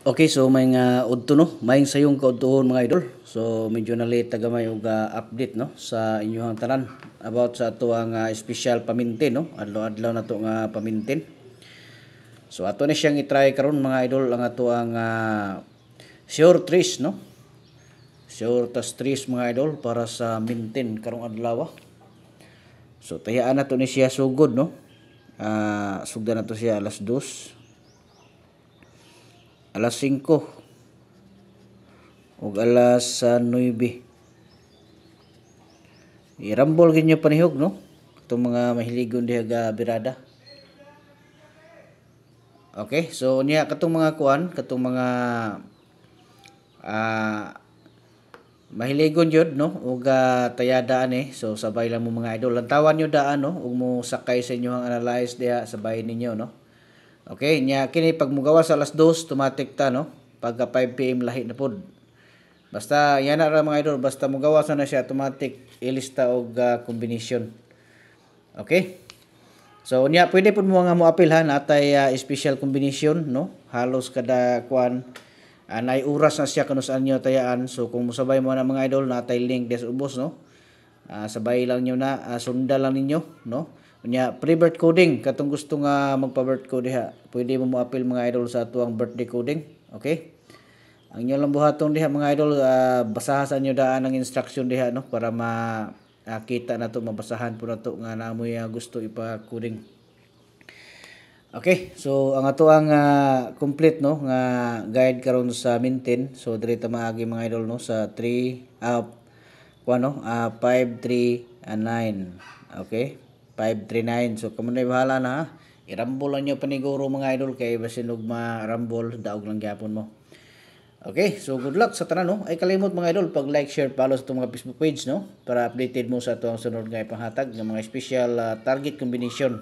Okay, so may nga udto no, may sayong kaudtohon mga idol. So medyo na late tagamay og update no sa inyong tanan about sa ato ang special pamintin no. Adlaw-adlaw na to nga pamintin. So ato na siyang i-try karon mga idol ang ato ang sure trees no. Sure tas trees mga idol para sa mintin karong adlaw. So tayaan na to ni siya sugod no. Sugdan na to siya alas 2. Alas 5 ug alas 9. Irambol gid niyo panihog no. Itong mga mahiligon diha ga birada. Okay, so niya katong mga kuan, katong mga mahiligon jud no ug tayada ani. So sabay lang mo mga idol. Lantawan niyo daan no ug mo sakay sa inyong analyze diha sabay ninyo no. Okay, nya kini pag mugawa sa alas 2 automatic ta no. Pagka 5 PM lahi na pod. Basta yan na ra mga idol, basta mugawa na siya automatic ilista og combination. Okay? So nya pwede pud mo nga mo apil ha natay special combination no. Halos kada kuan nay oras na siya kung saan nyo tayaan. So kung musabay mo na mga idol natay link des ubos no. Sabay lang nyo na sunda lang ninyo no. Nya pre-birth coding katong gusto nga magpa-birth code diha. Pwede mo mo-appeal mga idol sa atuang birthday coding. Okay? Ang inyo lang buhaton diha mga idol, basahan nyo daan ang instruction diha no para makita na to, mabasahan po na to nga naamoy gusto ipa-coding. Okay, so ang ato ang complete no nga guide karon sa mintin. So diri ta maagi mga idol no sa 5 3 9. Okay? 539. So kamo na bahala na ha. Irambol lang nyo paniguro mga idol kay basin og marambol daog lang gyapon mo. Okay, so good luck sa tanan no. Ay kalimot mga idol pag like, share, follow sa itong mga Facebook page no para updated mo sa itong sunod nga ipanghatag ng mga special target combination.